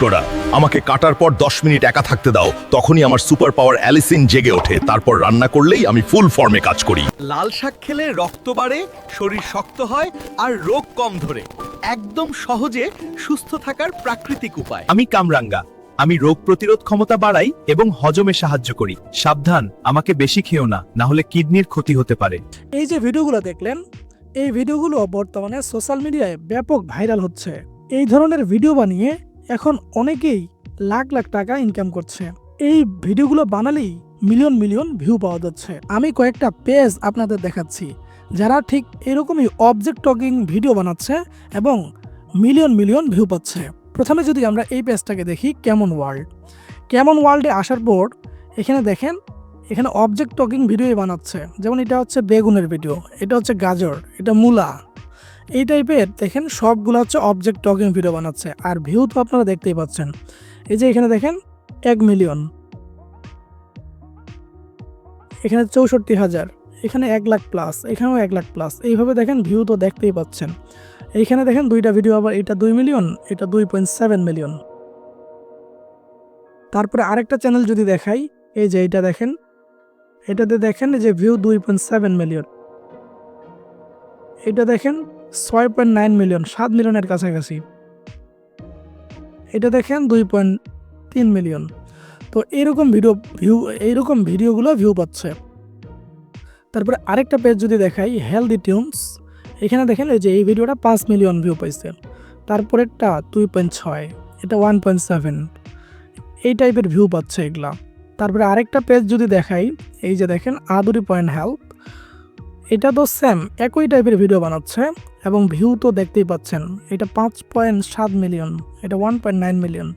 করা আমাকে কাটার পর 10 মিনিট একা থাকতে দাও, তখনই আমার সুপার পাওয়ার অ্যালিসিন জেগে ওঠে। তারপর রান্না করলেই আমি ফুল ফর্মে কাজ করি। লাল শাক খেলে রক্ত বাড়ে, শরীর শক্ত হয় আর রোগ কম ধরে। একদম সহজে সুস্থ থাকার প্রাকৃতিক উপায়। আমি কামরাঙ্গা। আমি রোগ প্রতিরোধ ক্ষমতা বাড়াই এবং হজমে সাহায্য করি। সাবধান, আমাকে বেশি খেও না, না হলে কিডনির ক্ষতি হতে পারে। এই যে ভিডিওগুলো দেখলেন, এই ভিডিওগুলো বর্তমানে সোশ্যাল মিডিয়ায় ব্যাপক ভাইরাল হচ্ছে। এই ধরনের ভিডিও বানিয়ে এখন অনেকেই লাখ লাখ টাকা ইনকাম করছে। এই ভিডিওগুলো বানালেই মিলিয়ন মিলিয়ন ভিউ পাওয়া যাচ্ছে। আমি কয়েকটা পেজ আপনাদের দেখাচ্ছি যারা ঠিক এরকমই অবজেক্ট টকিং ভিডিও বানাচ্ছে এবং মিলিয়ন মিলিয়ন ভিউ পাচ্ছে। প্রথমে যদি আমরা এই পেজটাকে দেখি, কেমন ওয়ার্ল্ডে আসার পর এখানে দেখেন, এখানে অবজেক্ট টকিং ভিডিওই বানাচ্ছে। যেমন এটা হচ্ছে বেগুনের ভিডিও, এটা হচ্ছে গাজর, এটা মূলা, এই টাইপের দেখেন সবগুলো হচ্ছে অবজেক্ট টকিং ভিডিও বানাচ্ছে। আর ভিউ তো আপনারা দেখতেই পাচ্ছেন, এই যে এখানে দেখেন 1 মিলিয়ন, এখানে 64,000, এখানে 1 লাখ প্লাস, এখানেও 1 লাখ প্লাস। এইভাবে দেখেন ভিউ তো দেখতেই পাচ্ছেন। এইখানে দেখেন দুইটা ভিডিও, আবার এটা 2 মিলিয়ন, এটা 2.7 মিলিয়ন। তারপরে আরেকটা চ্যানেল যদি দেখাই, এই যে এটা দেখেন, এটাতে দেখেন যে ভিউ 2.7 মিলিয়ন, এটা দেখেন 6.9 মিলিয়ন, 7 মিলিয়নের কাছাকাছি। এটা দেখেন 2.3 মিলিয়ন। তো এইরকম ভিডিওগুলো ভিউ পাচ্ছে। তারপরে আরেকটা পেজ যদি দেখাই, হেলদি টিউনস, এখানে দেখেন এই যে এই ভিডিওটা 5 মিলিয়ন ভিউ পাইছে। তারপরেরটা 2.6, এটা 1.7, এই টাইপের ভিউ পাচ্ছে এগুলা। তারপরে আরেকটা পেজ যদি দেখাই, এই যে দেখেন আদুরি পয়েন্ট হেল্প, এটা তো সেম একই টাইপের ভিডিও বানাচ্ছে এবং ভিউ তো দেখতেই পাচ্ছেন। এটা 5.7 মিলিয়ন, এটা 1.9 মিলিয়ন,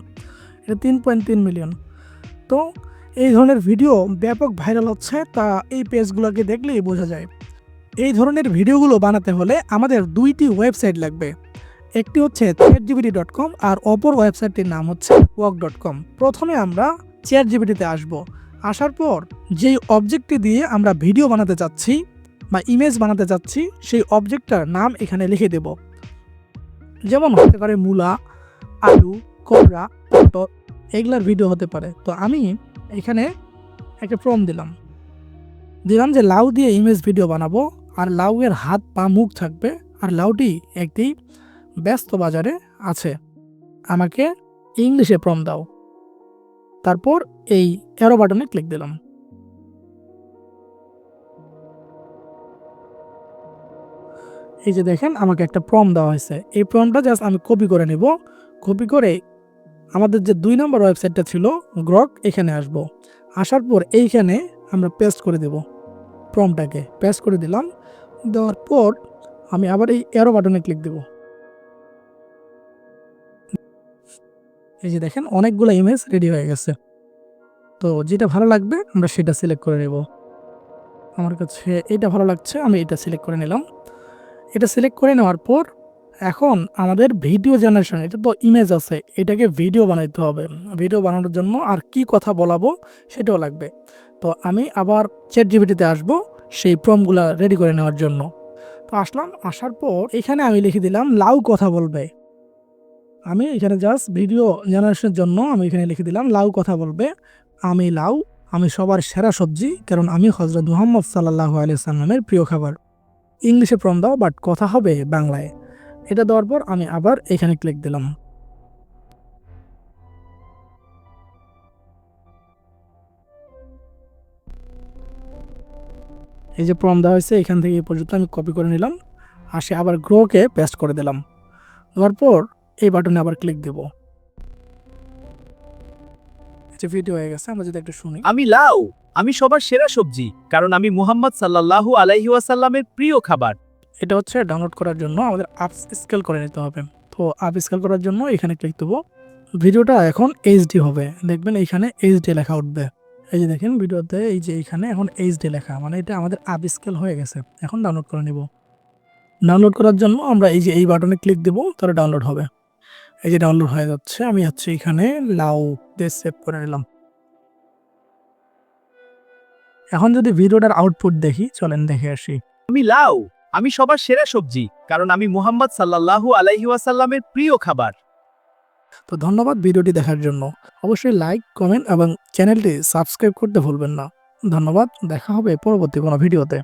এটা 3.3 মিলিয়ন। তো এই ধরনের ভিডিও ব্যাপক ভাইরাল হচ্ছে, তা এই পেজগুলোকে দেখলেই বোঝা যায়। এই ধরনের ভিডিওগুলো বানাতে হলে আমাদের 2টি ওয়েবসাইট লাগবে। একটি হচ্ছে chatgpt.com আর অপর ওয়েবসাইটটির নাম হচ্ছে work.com। প্রথমে আমরা চ্যাটজিপিটিতে আসব। আসার পর যেই অবজেক্টটি দিয়ে আমরা ভিডিও বানাতে চাচ্ছি বা ইমেজ বানাতে চাচ্ছি, সেই অবজেক্টটার নাম এখানে লিখে দেব। যেমন হতে পারে মূলা, আলু, কোবরা, পটল, এগুলার ভিডিও হতে পারে। তো আমি এখানে একটা প্রম্পট দিলাম যে লাউ দিয়ে ইমেজ ভিডিও বানাবো, আর লাউয়ের হাত পা মুখ থাকবে, আর লাউটি একটি ব্যস্ত বাজারে আছে, আমাকে ইংলিশে প্রম্পট দাও। তারপর এই অ্যারো বাটনে ক্লিক দিলাম। এই যে দেখেন আমাকে একটা প্রম্পট দেওয়া হয়েছে। এই প্রম্পটটা জাস্ট আমি কপি করে নেব। কপি করে আমাদের যে 2 নম্বর ওয়েবসাইটটা ছিল গ্রক, এখানে আসব। আসার পর এইখানে আমরা পেস্ট করে দেব, প্রম্পটটাকে পেস্ট করে দিলাম। দেওয়ার পর আমি আবার এই অ্যারো বাটনে ক্লিক দেব। এই যে দেখেন অনেকগুলো ইমেজ রেডি হয়ে গেছে। তো যেটা ভালো লাগবে আমরা সেটা সিলেক্ট করে নেব। আমার কাছে এটা ভালো লাগছে, আমি এটা সিলেক্ট করে নিলাম। এটা সিলেক্ট করে নেওয়ার পর এখন আমাদের ভিডিও জেনারেশন, এটা তো ইমেজ আছে, এটাকে ভিডিও বানাইতে হবে। ভিডিও বানানোর জন্য আর কি কথা বলাবো সেটাও লাগবে। তো আমি আবার চ্যাটজিপিটিতে আসবো সেই প্রম্পটগুলো রেডি করে নেওয়ার জন্য। তো আসলাম, আসার পর এখানে আমি লিখে দিলাম লাউ কথা বলবে। আমি এখানে জাস্ট ভিডিও জেনারেশনের জন্য আমি এখানে লিখে দিলাম লাউ কথা বলবে। আমি লাউ, আমি সবার সেরা সবজি, কারণ আমি হযরত মুহাম্মদ সাল্লাল্লাহু আলাইহি সাল্লামের প্রিয় খাবার। ইংলিশে প্রম্পট দাও, বাট কথা হবে বাংলায়। এটা দেওয়ার পর আমি আবার এখানে ক্লিক দিলাম। এই যে প্রম্পট দেওয়া হয়েছে, এখান থেকে এই পর্যন্ত আমি কপি করে নিলাম, আসে আবার গ্রোকে পেস্ট করে দিলাম। দেওয়ার পর এই বাটনে আবার ক্লিক দেব। যে ভিডিও হয়ে গেছে, আমরা যদি একটু শুনি। আমি লাউ, আমি সবার সেরা সবজি, কারণ আমি মুহাম্মদ সাল্লাল্লাহু আলাইহি ওয়াসাল্লামের প্রিয় খাবার। এটা হচ্ছে ডাউনলোড করার জন্য আমাদের আপ স্কেল করে নিতে হবে। তো আপ স্কেল করার জন্য এখানে ক্লিক দেবো। ভিডিওটা এখন এইচডি হবে, দেখবেন এইখানে এইচডি লেখা উঠবে। এই যে দেখেন ভিডিওতে এই যে এইখানে এখন এইচডি লেখা, মানে এটা আমাদের আপ স্কেল হয়ে গেছে। এখন ডাউনলোড করে নিব। ডাউনলোড করার জন্য আমরা এই যে এই বাটনে ক্লিক দেবো, তাহলে ডাউনলোড হবে। এই যে ডাউনলোড হয়ে যাচ্ছে। আমি হচ্ছে এখানে লাউ দিয়ে সেভ করে নিলাম। এখন যদি ভিডিওটার আউটপুট দেখি, চলেন দেখে আসি। আমি লাউ, আমি সবার সেরা সবজি, কারণ আমি মুহাম্মদ সাল্লাল্লাহু আলাইহি ওয়াসাল্লামের প্রিয় খাবার। তো ধন্যবাদ ভিডিওটি দেখার জন্য। অবশ্যই লাইক, কমেন্ট এবং চ্যানেলটি সাবস্ক্রাইব করতে ভুলবেন না। ধন্যবাদ, দেখা হবে পরবর্তী কোনো ভিডিওতে।